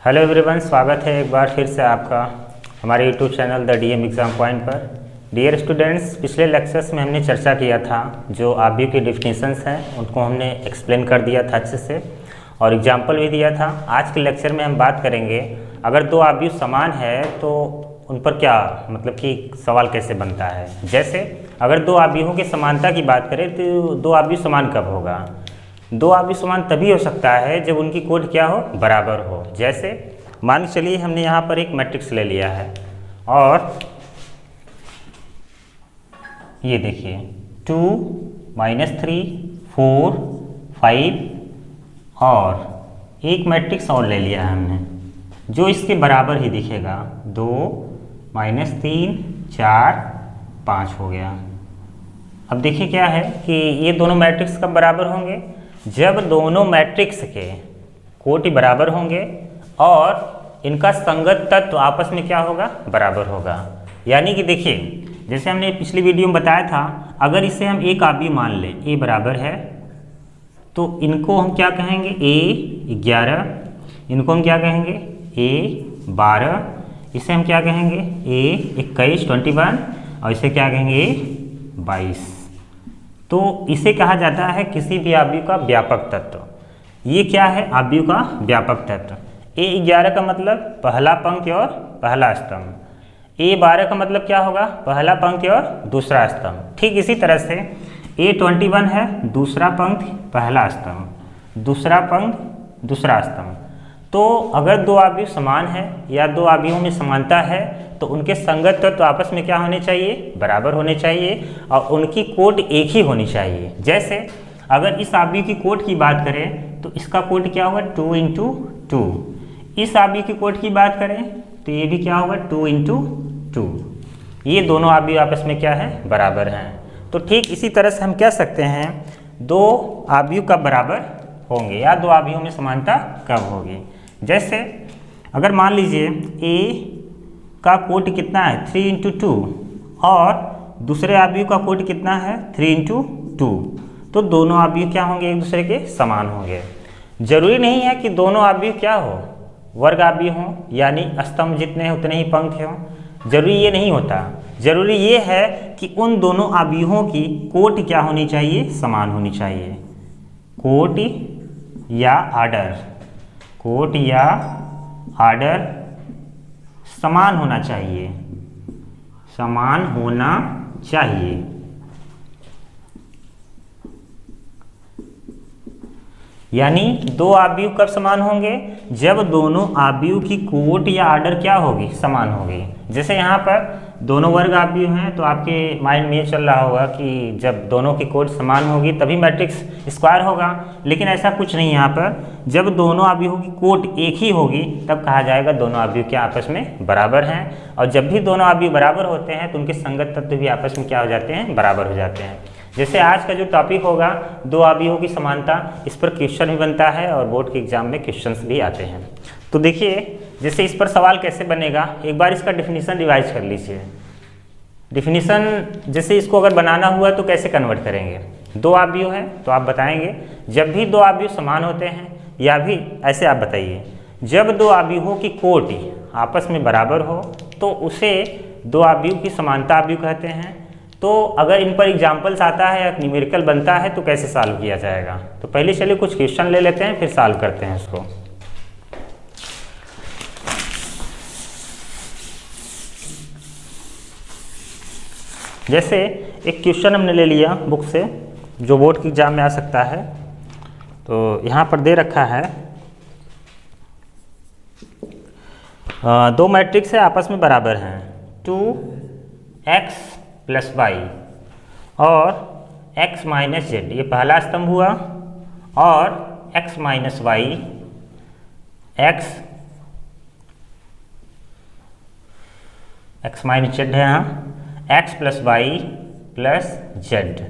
Hello everyone, स्वागत है एक बार फिर से आपका हमारे YouTube channel the DM exam point पर। डियर स्टूडेंट्स, पिछले लेक्चर्स में हमने चर्चा किया था जो आबीयू की डिफिनीशंस हैं उनको हमने एक्सप्लेन कर दिया था अच्छे से और एग्जाम्पल भी दिया था। आज के लेक्चर में हम बात करेंगे अगर दो आबीयू समान है तो उन पर क्या मतलब कि सवाल कैसे बनता है। जैसे अगर दो आबीयों की समानता की बात करें तो दो आबीयू समान कब होगा। दो आबीयू समान तभी हो सकता है जब उनकी कोट क्या हो, बराबर हो। जैसे मान के चलिए हमने यहाँ पर एक मैट्रिक्स ले लिया है और ये देखिए 2, -3, 4, 5 और एक मैट्रिक्स और ले लिया है हमने जो इसके बराबर ही दिखेगा। 2, -3, 4, 5 हो गया। अब देखिए क्या है कि ये दोनों मैट्रिक्स कब बराबर होंगे, जब दोनों मैट्रिक्स के कोटि बराबर होंगे और इनका संगत तत्व आपस में क्या होगा, बराबर होगा। यानी कि देखिए जैसे हमने पिछली वीडियो में बताया था, अगर इसे हम एक आबीयू मान लें, ए बराबर है, तो इनको हम क्या कहेंगे, ए 11, इनको हम क्या कहेंगे, ए 12, इसे हम क्या कहेंगे, ए 21, 21 और इसे क्या कहेंगे, ए 22। तो इसे कहा जाता है किसी भी आबीयू का व्यापक तत्व। ये क्या है, आबीयू का व्यापक तत्व। ए 11 का मतलब पहला पंक्ति और पहला स्तंभ, ए 12 का मतलब क्या होगा, पहला पंक्ति और दूसरा स्तंभ। ठीक इसी तरह से ए 21 है, दूसरा पंक्ति पहला स्तंभ, दूसरा पंक्ति दूसरा स्तंभ। तो अगर दो आबीयू समान है या दो आबीयों में समानता है तो उनके संगत तत्व आपस में क्या होने चाहिए, बराबर होने चाहिए और उनकी कोट एक ही होनी चाहिए। जैसे अगर इस आबीयू की कोट की बात करें तो इसका कोट क्या होगा, 2 × 2। इस आबीयू की कोट की बात करें तो ये भी क्या होगा, 2 × 2। ये दोनों आबीयू आपस में क्या है, बराबर हैं। तो ठीक इसी तरह से हम कह सकते हैं दो आबीयू कब बराबर होंगे या दो आबीयों में समानता कब होगी। जैसे अगर मान लीजिए ए का कोट कितना है, 3 × 2 और दूसरे आबीयू का कोट कितना है, 3 × 2, तो दोनों आबीयू क्या होंगे, एक दूसरे के समान होंगे। जरूरी नहीं है कि दोनों आबीयू क्या हो, वर्ग आबीयू हों, यानी स्तंभ जितने हैं उतने ही पंक्ति हों। जरूरी ये नहीं होता, जरूरी ये है कि उन दोनों आबीयों की कोट क्या होनी चाहिए, समान होनी चाहिए। कोट या आर्डर, कोट या आर्डर समान होना चाहिए, समान होना चाहिए। यानी दो आबीयू कब समान होंगे, जब दोनों आबीयू की कोट या आर्डर क्या होगी, समान होगी। जैसे यहाँ पर दोनों वर्ग आबीयू हैं तो आपके माइंड में ये चल रहा होगा कि जब दोनों की कोट समान होगी तभी मैट्रिक्स स्क्वायर होगा, लेकिन ऐसा कुछ नहीं। यहाँ पर जब दोनों आबीयों की कोट एक ही होगी तब कहा जाएगा दोनों आबीयू क्या आपस में बराबर हैं। और जब भी दोनों आबीयू बराबर होते हैं तो उनके संगत तत्व भी आपस में क्या हो जाते हैं, बराबर हो जाते हैं। जैसे आज का जो टॉपिक होगा दो आबीयों की समानता, इस पर क्वेश्चन भी बनता है और बोर्ड के एग्जाम में क्वेश्चंस भी आते हैं। तो देखिए जैसे इस पर सवाल कैसे बनेगा, एक बार इसका डिफिनीशन रिवाइज कर लीजिए। डिफिनीशन जैसे इसको अगर बनाना हुआ तो कैसे कन्वर्ट करेंगे, दो आबीयू है तो आप बताएंगे जब भी दो आबीयू समान होते हैं, या भी ऐसे आप बताइए जब दो आबीयों की कोट आपस में बराबर हो तो उसे दो आबीयू की समानता आबीयू कहते हैं। तो अगर इन पर एग्जाम्पल्स आता है या न्यूमेरिकल बनता है तो कैसे सॉल्व किया जाएगा। तो पहले चलिए कुछ क्वेश्चन ले लेते हैं फिर सॉल्व करते हैं इसको। जैसे एक क्वेश्चन हमने ले लिया बुक से जो बोर्ड के एग्जाम में आ सकता है। तो यहाँ पर दे रखा है दो मैट्रिक्स है आपस में बराबर हैं, 2x + y और x - z, ये पहला स्तंभ हुआ, और x - y, x - z है यहाँ, x + y + z।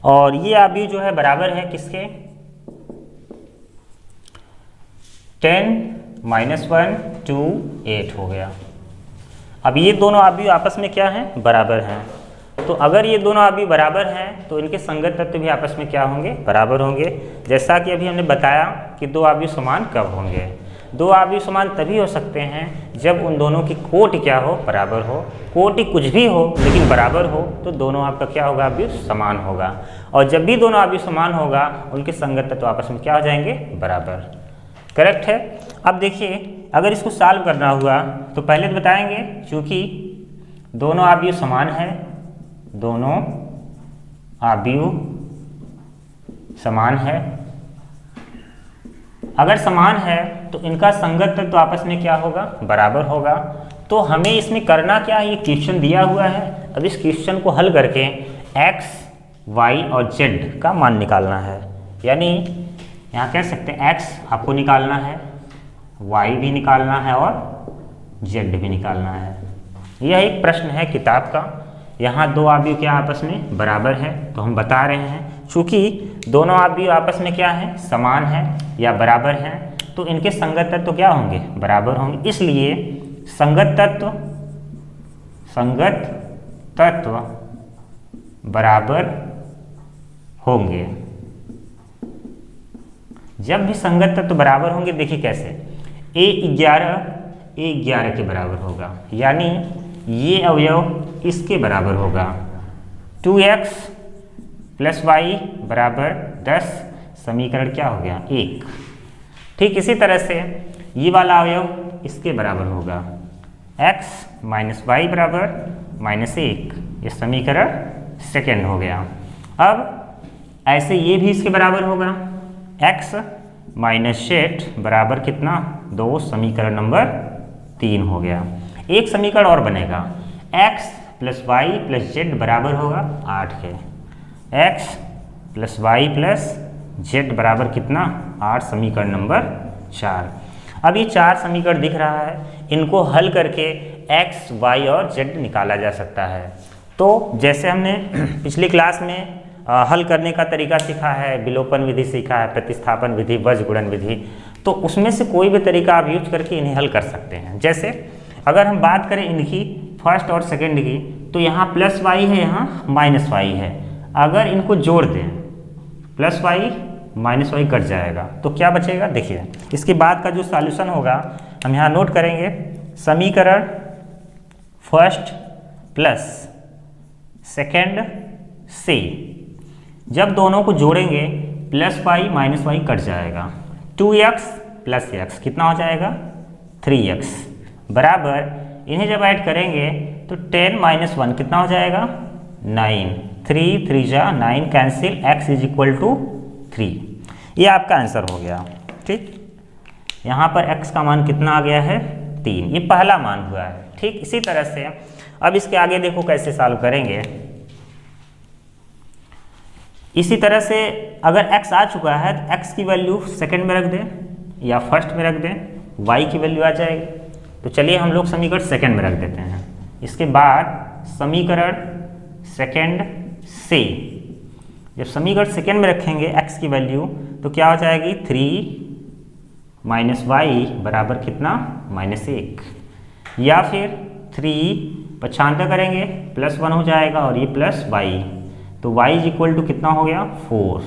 और ये आबीयू जो है बराबर है किसके, 10 - 1 2 8 हो गया। अब ये दोनों आबीयू आपस में क्या हैं, बराबर हैं। तो अगर ये दोनों आबीयू बराबर हैं तो इनके संगत तत्व भी आपस में क्या होंगे, बराबर होंगे। जैसा कि अभी हमने बताया कि दो आबीयू समान कब होंगे, दो अवयव समान तभी हो सकते हैं जब उन दोनों की कोटि क्या हो, बराबर हो। कोटि कुछ भी हो लेकिन बराबर हो तो दोनों आपका क्या होगा, अवयव समान होगा। और जब भी दोनों अवयव समान होगा उनके संगत तत्व आपस में क्या हो जाएंगे, बराबर। करेक्ट है। अब देखिए अगर इसको सॉल्व करना हुआ तो पहले तो बताएंगे, क्योंकि दोनों अवयव समान है, दोनों अवयव समान है, अगर समान है तो इनका संगत तत्व आपस में क्या होगा, बराबर होगा। तो हमें इसमें करना क्या है, ये क्वेश्चन दिया हुआ है। अब इस क्वेश्चन को हल करके x, y और z का मान निकालना है। यानी यहाँ कह सकते हैं x आपको निकालना है, y भी निकालना है और z भी निकालना है। यह एक प्रश्न है किताब का। यहाँ दो अवयव क्या आपस में बराबर है, तो हम बता रहे हैं चूँकि दोनों अवयव आपस में क्या है, समान है या बराबर हैं, तो इनके संगत तत्व क्या होंगे, बराबर होंगे। इसलिए संगत तत्व बराबर होंगे। जब भी संगत तत्व बराबर होंगे, देखिए कैसे, a11 के बराबर होगा, यानी ये अवयव इसके बराबर होगा। 2x + y बराबर 10, समीकरण क्या हो गया, 1। ठीक इसी तरह से ये वाला अवयव इसके बराबर होगा, x - y बराबर -1, ये समीकरण सेकेंड हो गया। अब ऐसे ये भी इसके बराबर होगा, x - z बराबर कितना, 2, समीकरण नंबर 3 हो गया। एक समीकरण और बनेगा, x + y + z बराबर होगा 8 के, x + y + z बराबर कितना, 8, समीकरण नंबर 4। अब ये 4 समीकरण दिख रहा है, इनको हल करके x, y और z निकाला जा सकता है। तो जैसे हमने पिछली क्लास में हल करने का तरीका सीखा है, विलोपन विधि सीखा है, प्रतिस्थापन विधि, वज्रगुणन विधि, तो उसमें से कोई भी तरीका आप यूज करके इन्हें हल कर सकते हैं। जैसे अगर हम बात करें इनकी फर्स्ट और सेकंड की, तो यहाँ +y है, यहाँ -y है। अगर इनको जोड़ दें, +y - y कट जाएगा, तो क्या बचेगा, देखिए इसके बाद का जो सॉल्यूशन होगा हम यहाँ नोट करेंगे। समीकरण फर्स्ट प्लस सेकंड से जब दोनों को जोड़ेंगे +y - y कट जाएगा, 2x + x कितना हो जाएगा, 3x बराबर, इन्हें जब ऐड करेंगे तो 10 - 1 कितना हो जाएगा, 9, 3 3 जा 9 कैंसिल, x = 3। ये आपका आंसर हो गया। ठीक, यहाँ पर x का मान कितना आ गया है, 3, ये पहला मान हुआ है। ठीक इसी तरह से अब इसके आगे देखो कैसे सॉल्व करेंगे। इसी तरह से अगर x आ चुका है तो x की वैल्यू सेकंड में रख दें या फर्स्ट में रख दें, y की वैल्यू आ जाएगी। तो चलिए हम लोग समीकरण सेकंड में रख देते हैं। इसके बाद समीकरण सेकंड से जब समीकरण सेकंड में रखेंगे x की वैल्यू, तो क्या हो जाएगी, 3 - y बराबर कितना, -1, या फिर 3 पक्षांतर करेंगे +1 हो जाएगा और ये +y, तो y = कितना हो गया, 4।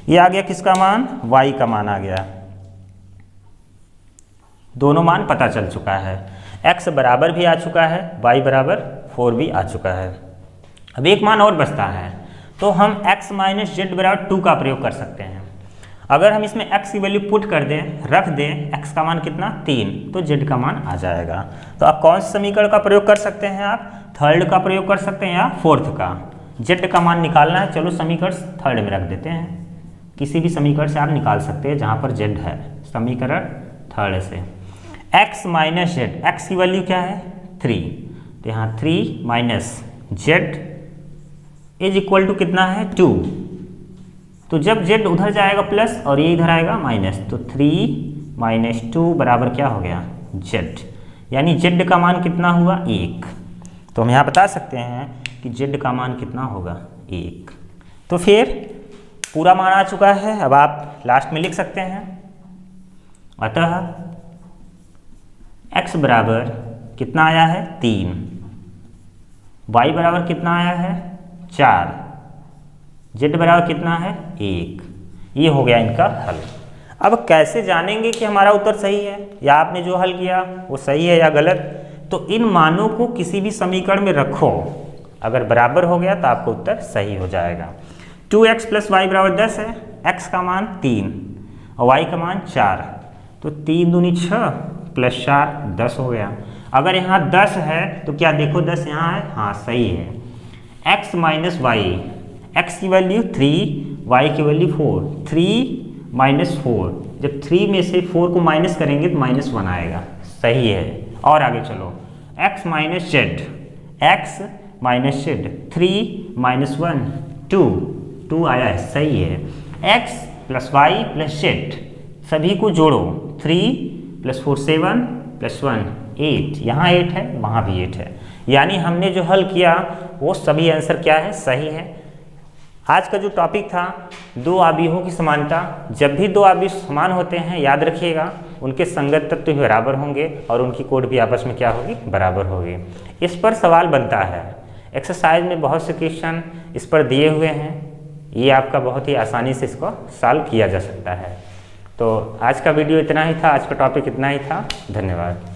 ये आ गया किसका मान, y का मान आ गया। दोनों मान पता चल चुका है, x बराबर भी आ चुका है, y बराबर 4 भी आ चुका है। अब एक मान और बचता है, तो हम x - z बराबर 2 का प्रयोग कर सकते हैं। अगर हम इसमें x की वैल्यू पुट कर दें, रख दें, x का मान कितना, 3, तो z का मान आ जाएगा। तो आप कौन से समीकरण का प्रयोग कर सकते हैं, आप थर्ड का प्रयोग कर सकते हैं या फोर्थ का। z का मान निकालना है, चलो समीकरण थर्ड में रख देते हैं। किसी भी समीकरण से आप निकाल सकते हैं जहाँ पर z है, समीकरण थर्ड से। x - z, x की वैल्यू क्या है, 3, तो यहाँ 3 - z = कितना है, 2। तो जब z उधर जाएगा प्लस और ये इधर आएगा माइनस, तो 3 - 2 बराबर क्या हो गया, z, यानी z का मान कितना हुआ, 1। तो हम यहाँ बता सकते हैं कि z का मान कितना होगा, 1। तो फिर पूरा मान आ चुका है, अब आप लास्ट में लिख सकते हैं। अतः x बराबर कितना आया है, 3, y बराबर कितना आया है, 4, z बराबर कितना है, 1। ये हो गया इनका हल। अब कैसे जानेंगे कि हमारा उत्तर सही है, या आपने जो हल किया वो सही है या गलत। तो इन मानों को किसी भी समीकरण में रखो, अगर बराबर हो गया तो आपका उत्तर सही हो जाएगा। 2x + y = 10 है, x का मान 3 और y का मान 4, तो 3 दूनी 6 + 4 10 हो गया। अगर यहाँ 10 है तो क्या देखो 10 यहाँ है, हाँ सही है। x - y, x की वैल्यू 3, y की वैल्यू 4, 3 - 4, जब 3 में से 4 को माइनस करेंगे तो -1 आएगा, सही है। और आगे चलो, x - z, 3 - 1 2 आया है, सही है। x + y + z सभी को जोड़ो, 3 + 4 7 + 1 8, यहाँ 8 है वहाँ भी 8 है, यानी हमने जो हल किया वो सभी आंसर क्या है, सही है। आज का जो टॉपिक था दो आव्यूहों की समानता, जब भी दो आव्यूह समान होते हैं याद रखिएगा उनके संगत तत्व भी बराबर होंगे और उनकी कोड भी आपस में क्या होगी, बराबर होगी। इस पर सवाल बनता है, एक्सरसाइज में बहुत से क्वेश्चन इस पर दिए हुए हैं, ये आपका बहुत ही आसानी से इसको सॉल्व किया जा सकता है। तो आज का वीडियो इतना ही था, आज का टॉपिक इतना ही था, धन्यवाद।